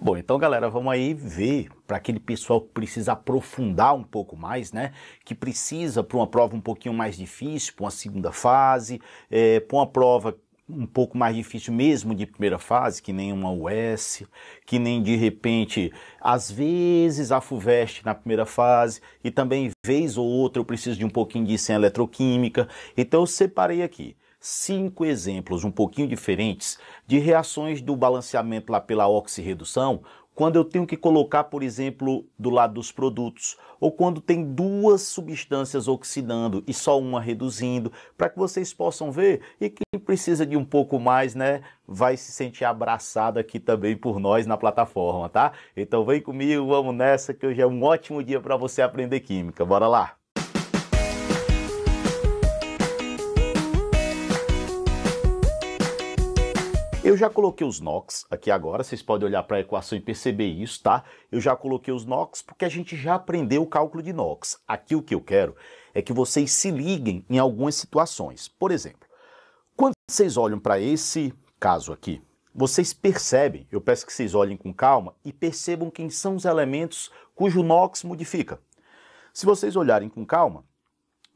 Bom, então galera, vamos aí ver para aquele pessoal que precisa aprofundar um pouco mais, né? Que precisa para uma prova um pouquinho mais difícil, para uma segunda fase, para uma prova um pouco mais difícil mesmo de primeira fase, que nem uma US, que nem de repente, às vezes a FUVEST na primeira fase, e também vez ou outra eu preciso de um pouquinho disso em eletroquímica. Então eu separei aqui 5 exemplos um pouquinho diferentes de reações do balanceamento lá pela oxirredução, quando eu tenho que colocar, por exemplo, do lado dos produtos, ou quando tem duas substâncias oxidando e só uma reduzindo, para que vocês possam ver, e quem precisa de um pouco mais, né, vai se sentir abraçado aqui também por nós na plataforma, tá? Então vem comigo, vamos nessa, que hoje é um ótimo dia para você aprender química. Bora lá! Eu já coloquei os NOx aqui agora, vocês podem olhar para a equação e perceber isso, tá? Eu já coloquei os NOx porque a gente já aprendeu o cálculo de NOx. Aqui o que eu quero é que vocês se liguem em algumas situações. Por exemplo, quando vocês olham para esse caso aqui, vocês percebem, eu peço que vocês olhem com calma e percebam quem são os elementos cujo NOx modifica. Se vocês olharem com calma,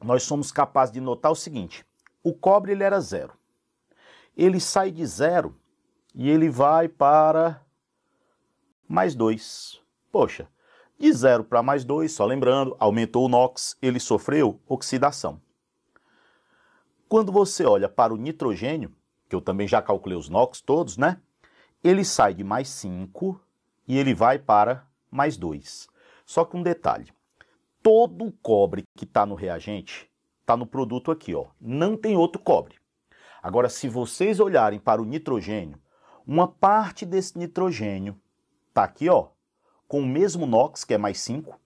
nós somos capazes de notar o seguinte: o cobre ele era 0. Ele sai de 0 e ele vai para mais 2. Poxa, de 0 para mais 2, só lembrando, aumentou o NOx, ele sofreu oxidação. Quando você olha para o nitrogênio, que eu também já calculei os NOx todos, né? Ele sai de mais 5 e ele vai para mais 2. Só que um detalhe, todo o cobre que está no reagente está no produto aqui, ó. Não tem outro cobre. Agora, se vocês olharem para o nitrogênio, uma parte desse nitrogênio está aqui, ó, com o mesmo NOx, que é mais 5,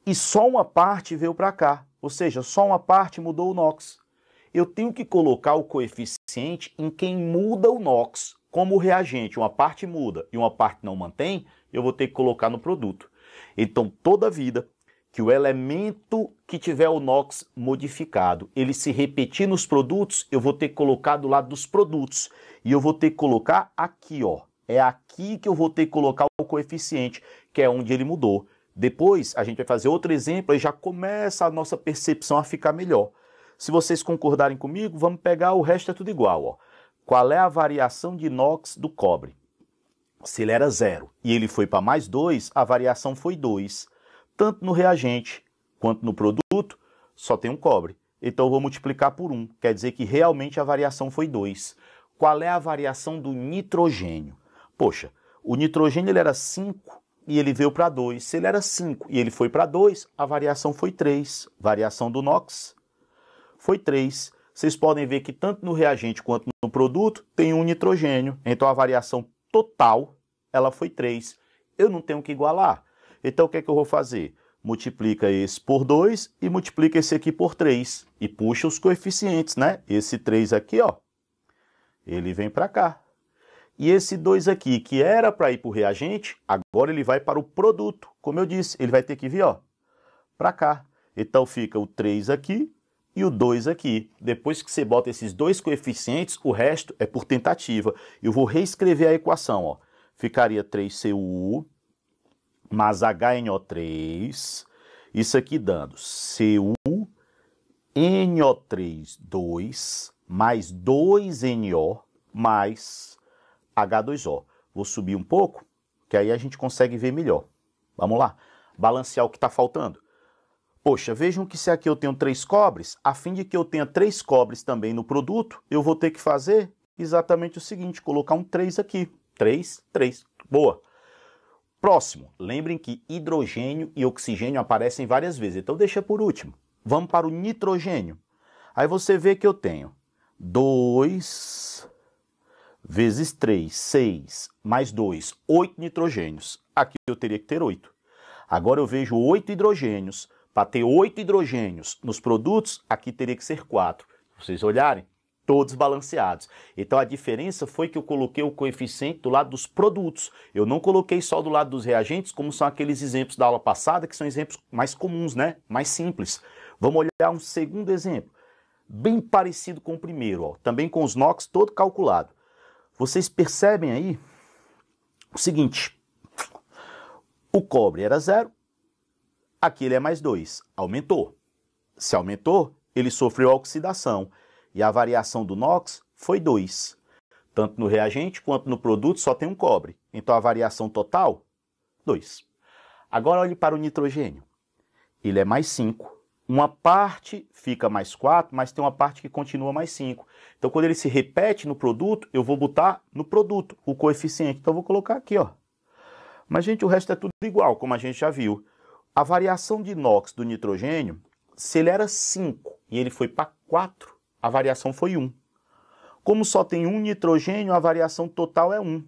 e só uma parte veio para cá, ou seja, só uma parte mudou o NOx. Eu tenho que colocar o coeficiente em quem muda o NOx. Como o reagente, uma parte muda e uma parte não mantém, eu vou ter que colocar no produto. Então, toda vida que o elemento que tiver o NOx modificado, ele se repetir nos produtos, eu vou ter que colocar do lado dos produtos. E eu vou ter que colocar aqui, ó. É aqui que eu vou ter que colocar o coeficiente, que é onde ele mudou. Depois, a gente vai fazer outro exemplo e já começa a nossa percepção a ficar melhor. Se vocês concordarem comigo, vamos pegar o resto, é tudo igual, ó. Qual é a variação de NOx do cobre? Se ele era 0 e ele foi para mais 2, a variação foi 2. Tanto no reagente quanto no produto, só tem um cobre. Então eu vou multiplicar por 1, quer dizer que realmente a variação foi 2. Qual é a variação do nitrogênio? Poxa, o nitrogênio ele era 5 e ele veio para 2. Se ele era 5 e ele foi para 2, a variação foi 3. Variação do NOx foi 3. Vocês podem ver que tanto no reagente quanto no produto tem um nitrogênio. Então a variação total ela foi 3. Eu não tenho que igualar. Então, o que é que eu vou fazer? Multiplica esse por 2 e multiplica esse aqui por 3. E puxa os coeficientes, né? Esse 3 aqui, ó, ele vem para cá. E esse 2 aqui, que era para ir para o reagente, agora ele vai para o produto. Como eu disse, ele vai ter que vir, ó, para cá. Então, fica o 3 aqui e o 2 aqui. Depois que você bota esses dois coeficientes, o resto é por tentativa. Eu vou reescrever a equação, ó. Ficaria 3Cu mais HNO3, isso aqui dando CuNO3, 2, mais 2NO, mais H2O. Vou subir um pouco, que aí a gente consegue ver melhor. Vamos lá, balancear o que está faltando. Poxa, vejam que se aqui eu tenho 3 cobres, a fim de que eu tenha 3 cobres também no produto, eu vou ter que fazer exatamente o seguinte, colocar um 3 aqui. 3, 3. Boa. Próximo, lembrem que hidrogênio e oxigênio aparecem várias vezes, então deixa por último. Vamos para o nitrogênio. Aí você vê que eu tenho 2 vezes 3, 6, mais 2, 8 nitrogênios. Aqui eu teria que ter 8. Agora eu vejo 8 hidrogênios. Para ter 8 hidrogênios nos produtos, aqui teria que ser 4. Se vocês olharem, todos balanceados. Então a diferença foi que eu coloquei o coeficiente do lado dos produtos. Eu não coloquei só do lado dos reagentes, como são aqueles exemplos da aula passada, que são exemplos mais comuns, né? Mais simples. Vamos olhar um segundo exemplo, bem parecido com o primeiro, ó. Também com os NOx todo calculado. Vocês percebem aí O seguinte, o cobre era 0, aqui ele é mais 2, aumentou. Se aumentou, ele sofreu oxidação e a variação do NOx foi 2. Tanto no reagente quanto no produto só tem um cobre. Então a variação total, 2. Agora olhe para o nitrogênio. Ele é mais 5. Uma parte fica mais 4, mas tem uma parte que continua mais 5. Então quando ele se repete no produto, eu vou botar no produto o coeficiente. Então eu vou colocar aqui, ó. Mas, gente, o resto é tudo igual, como a gente já viu. A variação de NOx do nitrogênio, se ele era 5 e ele foi para 4, a variação foi 1. Como só tem um nitrogênio, a variação total é 1.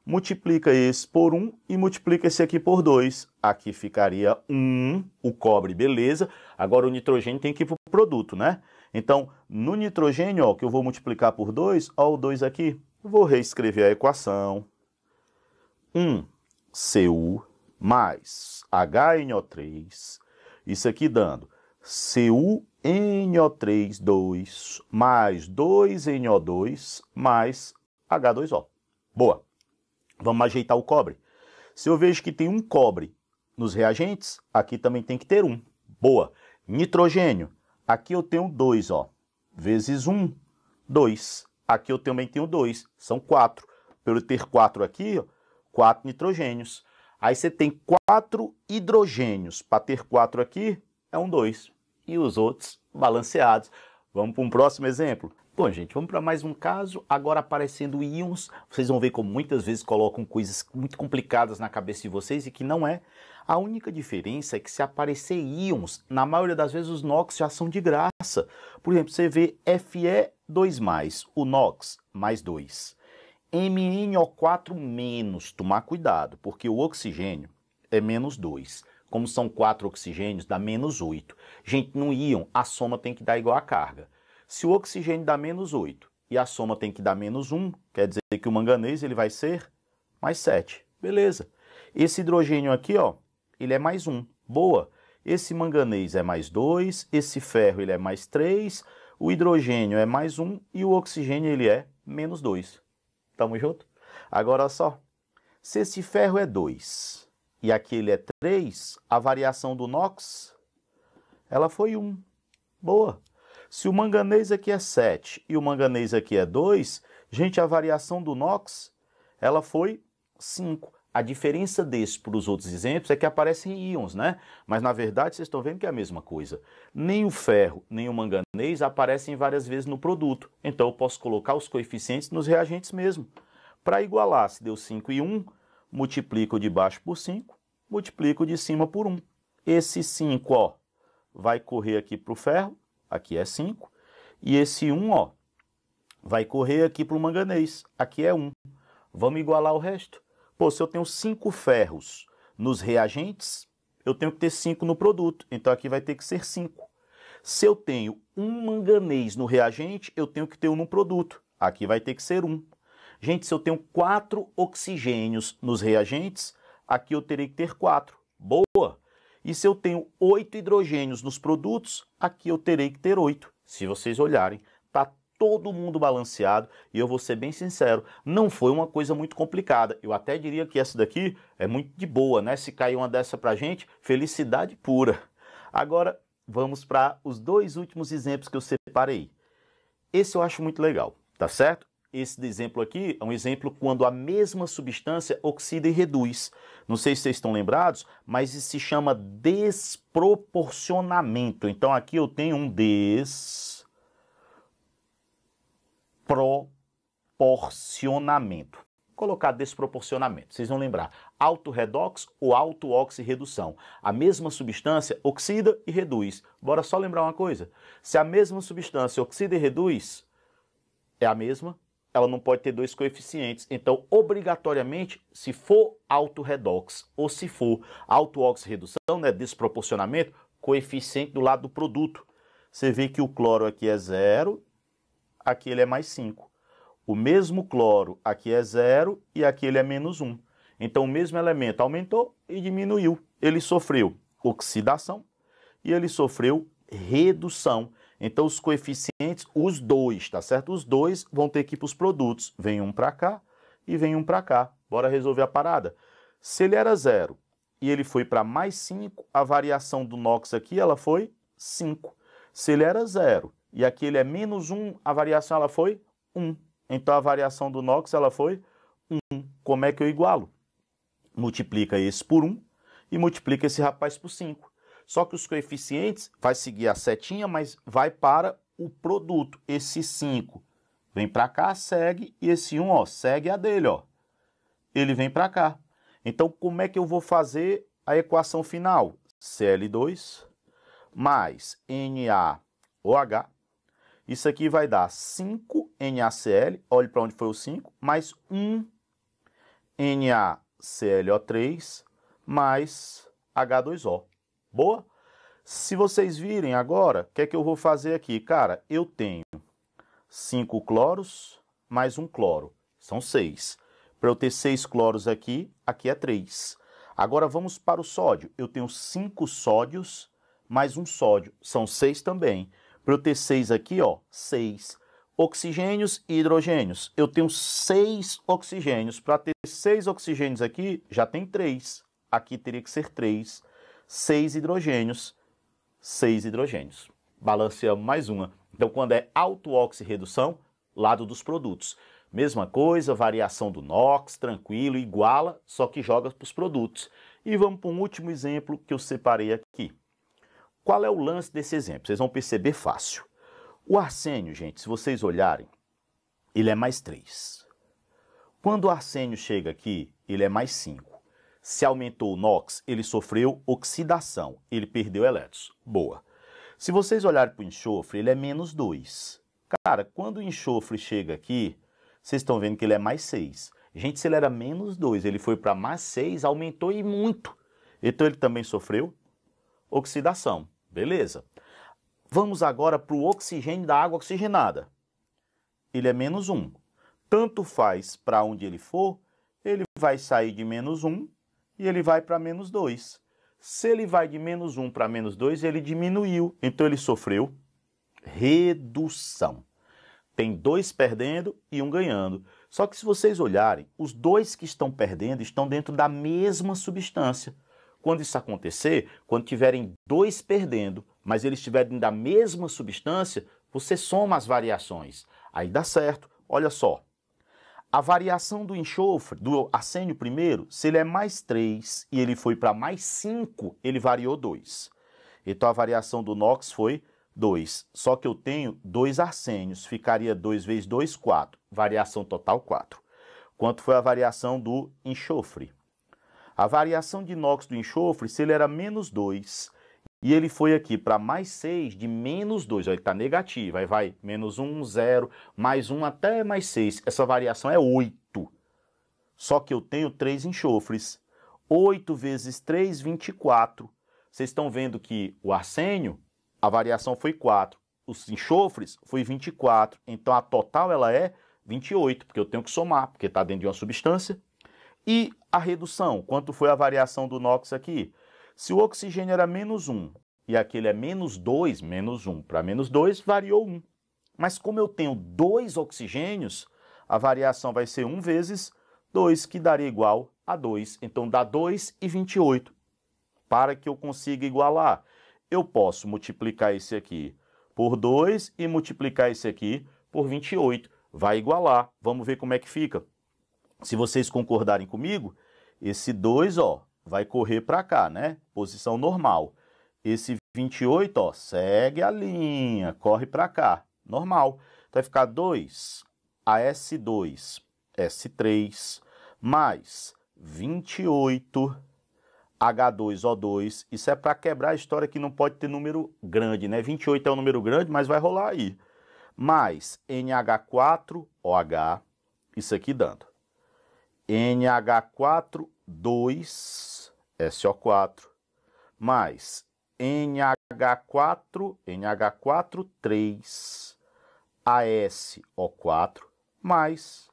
Multiplica esse por 1 e multiplica esse aqui por 2. Aqui ficaria 1, o cobre, beleza. Agora o nitrogênio tem que ir para o produto, né? Então, no nitrogênio, ó, que eu vou multiplicar por 2, ó, o 2 aqui, vou reescrever a equação. 1Cu mais HNO3, isso aqui dando CuNO3, 2, mais 2NO2, mais H2O. Boa. Vamos ajeitar o cobre. Se eu vejo que tem um cobre nos reagentes, aqui também tem que ter um. Boa. Nitrogênio, aqui eu tenho 2, ó. Vezes 1, 2. Aqui eu também tenho 2, são 4. Para eu ter 4 aqui, ó, 4 nitrogênios. Aí você tem 4 hidrogênios. Para ter 4 aqui, é um 2. E os outros balanceados. Vamos para um próximo exemplo? Bom, gente, vamos para mais um caso, agora aparecendo íons. Vocês vão ver como muitas vezes colocam coisas muito complicadas na cabeça de vocês e que não é. A única diferença é que se aparecer íons, na maioria das vezes os NOx já são de graça. Por exemplo, você vê Fe2+, o NOx, mais 2. MnO4-, tomar cuidado, porque o oxigênio é menos 2. Como são 4 oxigênios, dá menos 8. Gente, no íon, a soma tem que dar igual a carga. Se o oxigênio dá menos 8 e a soma tem que dar menos 1, quer dizer que o manganês ele vai ser mais 7. Beleza. Esse hidrogênio aqui, ó, ele é mais 1. Boa. Esse manganês é mais 2, esse ferro ele é mais 3, o hidrogênio é mais 1 e o oxigênio ele é menos 2. Tamo junto? Agora, olha só. Se esse ferro é 2 e aqui ele é 3, a variação do NOx, ela foi 1. Boa. Se o manganês aqui é 7 e o manganês aqui é 2, gente, a variação do NOx, ela foi 5. A diferença desse para os outros exemplos é que aparecem íons, né? Mas, na verdade, vocês estão vendo que é a mesma coisa. Nem o ferro, nem o manganês aparecem várias vezes no produto. Então, eu posso colocar os coeficientes nos reagentes mesmo. Para igualar, se deu 5 e 1, multiplico de baixo por 5, multiplico de cima por 1. Esse 5, ó, vai correr aqui para o ferro, aqui é 5, e esse 1, ó, vai correr aqui para o manganês, aqui é 1. Vamos igualar o resto? Pô, se eu tenho 5 ferros nos reagentes, eu tenho que ter 5 no produto, então aqui vai ter que ser 5. Se eu tenho um manganês no reagente, eu tenho que ter 1 no produto, aqui vai ter que ser 1. Gente, se eu tenho 4 oxigênios nos reagentes, aqui eu terei que ter 4. Boa! E se eu tenho 8 hidrogênios nos produtos, aqui eu terei que ter 8. Se vocês olharem, está todo mundo balanceado e eu vou ser bem sincero, não foi uma coisa muito complicada. Eu até diria que essa daqui é muito de boa, né? Se cair uma dessa pra gente, felicidade pura. Agora, vamos para os 2 últimos exemplos que eu separei. Esse eu acho muito legal, tá certo? Esse exemplo aqui é um exemplo quando a mesma substância oxida e reduz. Não sei se vocês estão lembrados, mas isso se chama desproporcionamento. Então aqui eu tenho um desproporcionamento. Vou colocar desproporcionamento. Vocês vão lembrar, auto-redox ou auto-oxirredução. A mesma substância oxida e reduz. Bora só lembrar uma coisa. Se a mesma substância oxida e reduz, é a mesma, ela não pode ter 2 coeficientes. Então, obrigatoriamente, se for auto-redox ou se for auto-oxirredução, né, desproporcionamento, coeficiente do lado do produto. Você vê que o cloro aqui é 0, aqui ele é mais 5. O mesmo cloro aqui é 0 e aqui ele é menos 1. Então, o mesmo elemento aumentou e diminuiu. Ele sofreu oxidação e ele sofreu redução. Então, os coeficientes, os 2, tá certo? Os 2 vão ter que ir para os produtos. Vem um para cá e vem 1 para cá. Bora resolver a parada. Se ele era 0 e ele foi para mais 5, a variação do NOx aqui ela foi 5. Se ele era 0 e aqui ele é menos 1, a variação ela foi 1. Então a variação do NOx ela foi 1. Como é que eu igualo? Multiplica esse por 1 e multiplica esse rapaz por 5. Só que os coeficientes vai seguir a setinha, mas vai para o produto. Esse 5 vem para cá, segue, e esse 1, ó, segue a dele, ó. Ele vem para cá. Então, como é que eu vou fazer a equação final? Cl2 mais NaOH. Isso aqui vai dar 5 NaCl, olhe para onde foi o 5, mais 1 NaClO3 mais H2O. Boa? Se vocês virem agora, o que é que eu vou fazer aqui? Cara, eu tenho 5 cloros mais 1 cloro. São 6. Para eu ter 6 cloros aqui, aqui é 3. Agora vamos para o sódio. Eu tenho 5 sódios mais 1 sódio. São 6 também. Para eu ter 6 aqui, ó, 6. Oxigênios e hidrogênios. Eu tenho 6 oxigênios. Para ter 6 oxigênios aqui, já tem 3. Aqui teria que ser 3. 6 hidrogênios. 6 hidrogênios. Balanceamos mais uma. Então, quando é auto-oxi-redução, lado dos produtos. Mesma coisa, variação do NOx, tranquilo, iguala, só que joga para os produtos. E vamos para um último exemplo que eu separei aqui. Qual é o lance desse exemplo? Vocês vão perceber fácil. O arsênio, gente, se vocês olharem, ele é mais 3. Quando o arsênio chega aqui, ele é mais 5. Se aumentou o NOx, ele sofreu oxidação, ele perdeu elétrons. Boa. Se vocês olharem para o enxofre, ele é menos 2. Cara, quando o enxofre chega aqui, vocês estão vendo que ele é mais 6. Gente, se ele era menos 2, ele foi para mais 6, aumentou e muito. Então ele também sofreu oxidação. Beleza. Vamos agora para o oxigênio da água oxigenada. Ele é menos 1. Tanto faz para onde ele for, ele vai sair de menos 1 e ele vai para menos 2. Se ele vai de menos 1 para menos 2, ele diminuiu. Então ele sofreu redução. Tem 2 perdendo e 1 ganhando. Só que se vocês olharem, os 2 que estão perdendo estão dentro da mesma substância. Quando isso acontecer, quando tiverem 2 perdendo, mas eles estiverem da mesma substância, você soma as variações. Aí dá certo. Olha só. A variação do enxofre, do arsênio primeiro, se ele é mais 3 e ele foi para mais 5, ele variou 2. Então a variação do NOx foi 2. Só que eu tenho 2 arsênios, ficaria 2 vezes 2, 4. Variação total 4. Quanto foi a variação do enxofre? A variação de NOx do enxofre, se ele era menos 2 e ele foi aqui para mais 6, de menos 2, ó, ele está negativo, aí vai menos 1, 0, mais 1 até mais 6. Essa variação é 8. Só que eu tenho 3 enxofres. 8 vezes 3, 24. Vocês estão vendo que o arsênio, a variação foi 4. Os enxofres foi 24. Então a total ela é 28, porque eu tenho que somar, porque está dentro de uma substância. E a redução, quanto foi a variação do NOx aqui? Se o oxigênio era menos 1 e aquele é menos 2, menos 1 para menos 2, variou 1. Mas como eu tenho 2 oxigênios, a variação vai ser 1 vezes 2, que daria igual a 2. Então dá 2 e 28. Para que eu consiga igualar, eu posso multiplicar esse aqui por 2 e multiplicar esse aqui por 28. Vai igualar. Vamos ver como é que fica. Se vocês concordarem comigo, esse 2, ó, vai correr para cá, né? Posição normal. Esse 28, ó, segue a linha, corre para cá, normal. Então vai ficar 2 AS2, S3, mais 28 H2O2. Isso é para quebrar a história que não pode ter número grande, né? 28 é um número grande, mas vai rolar aí. Mais NH4OH, isso aqui dando. NH4, 2, SO4, mais NH4, 3, ASO4, mais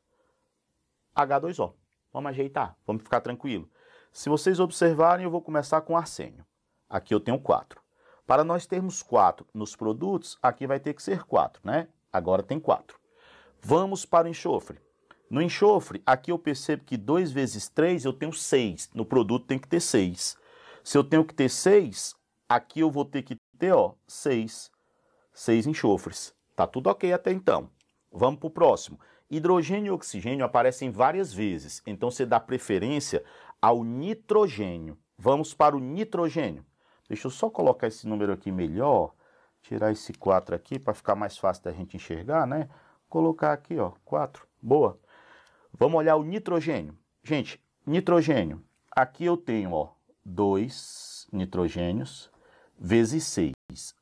H2O. Vamos ajeitar, vamos ficar tranquilo. Se vocês observarem, eu vou começar com arsênio. Aqui eu tenho 4. Para nós termos 4 nos produtos, aqui vai ter que ser 4, né? Agora tem 4. Vamos para o enxofre. No enxofre, aqui eu percebo que 2 vezes 3 eu tenho 6. No produto tem que ter 6. Se eu tenho que ter 6, aqui eu vou ter que ter, ó, 6. 6 enxofres. Tá tudo ok até então. Vamos para o próximo. Hidrogênio e oxigênio aparecem várias vezes, então você dá preferência ao nitrogênio. Vamos para o nitrogênio. Deixa eu só colocar esse número aqui melhor, tirar esse 4 aqui para ficar mais fácil da gente enxergar, né? Colocar aqui, ó, 4. Boa. Vamos olhar o nitrogênio. Gente, nitrogênio. Aqui eu tenho, ó, 2 nitrogênios vezes 6.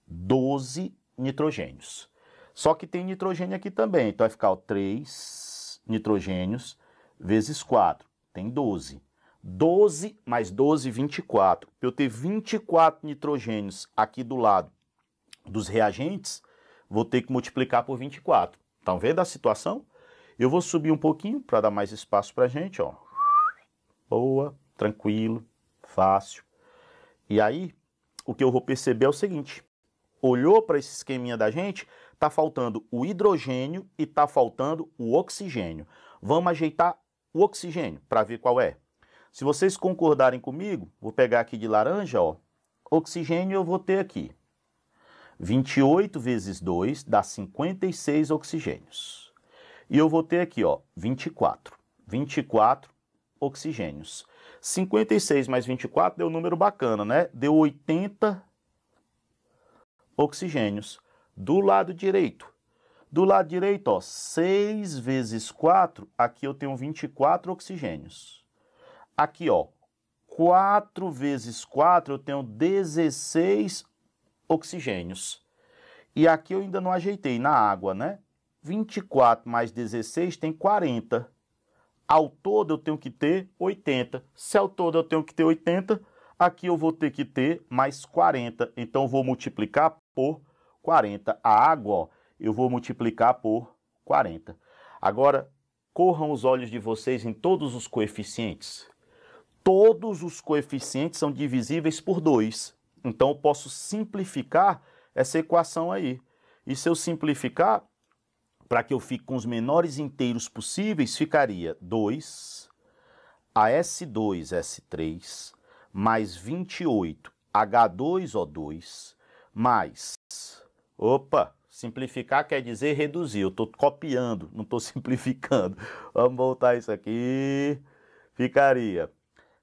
12 nitrogênios. Só que tem nitrogênio aqui também. Então vai ficar, ó, 3 nitrogênios vezes 4. Tem 12. 12 mais 12, 24. Para eu ter 24 nitrogênios aqui do lado dos reagentes, vou ter que multiplicar por 24. Estão vendo a situação? Eu vou subir um pouquinho para dar mais espaço para a gente, ó. Boa, tranquilo, fácil. E aí, o que eu vou perceber é o seguinte. Olhou para esse esqueminha da gente, tá faltando o hidrogênio e tá faltando o oxigênio. Vamos ajeitar o oxigênio para ver qual é. Se vocês concordarem comigo, vou pegar aqui de laranja, ó. Oxigênio eu vou ter aqui. 28 vezes 2 dá 56 oxigênios. E eu vou ter aqui, ó, 24. 24 oxigênios. 56 mais 24 deu um número bacana, né? Deu 80 oxigênios. Do lado direito. Do lado direito, ó, 6 vezes 4, aqui eu tenho 24 oxigênios. Aqui, ó, 4 vezes 4, eu tenho 16 oxigênios. E aqui eu ainda não ajeitei na água, né? 24 mais 16 tem 40. Ao todo eu tenho que ter 80. Se ao todo eu tenho que ter 80, aqui eu vou ter que ter mais 40. Então eu vou multiplicar por 40. A água, ó, eu vou multiplicar por 40. Agora, corram os olhos de vocês em todos os coeficientes. Todos os coeficientes são divisíveis por 2. Então eu posso simplificar essa equação aí. E se eu simplificar, para que eu fique com os menores inteiros possíveis, ficaria 2 a S2S3 mais 28 H2O2 mais... Opa, simplificar quer dizer reduzir. Eu estou copiando, não estou simplificando. Vamos voltar isso aqui. Ficaria...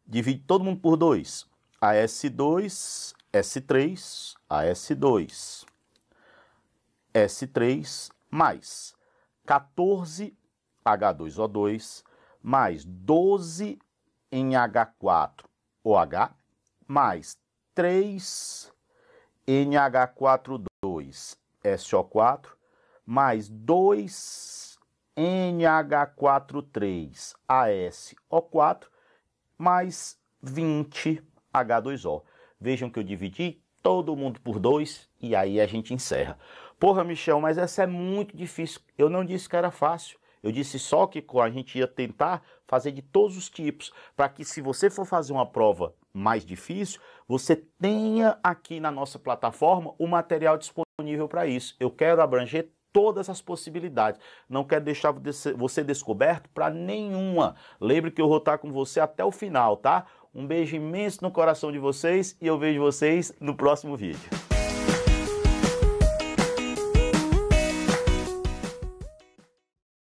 Divide todo mundo por 2. AS2, S3, AS2, S3 mais 14 H2O2 mais 12 NH4OH mais 3 NH42 SO4 mais 2 NH43 ASO4 mais 20 H2O. Vejam que eu dividi todo mundo por 2 e aí a gente encerra. Porra, Michel, mas essa é muito difícil. Eu não disse que era fácil. Eu disse só que a gente ia tentar fazer de todos os tipos, para que se você for fazer uma prova mais difícil, você tenha aqui na nossa plataforma o material disponível para isso. Eu quero abranger todas as possibilidades. Não quero deixar você descoberto para nenhuma. Lembre que eu vou estar com você até o final, tá? Um beijo imenso no coração de vocês e eu vejo vocês no próximo vídeo.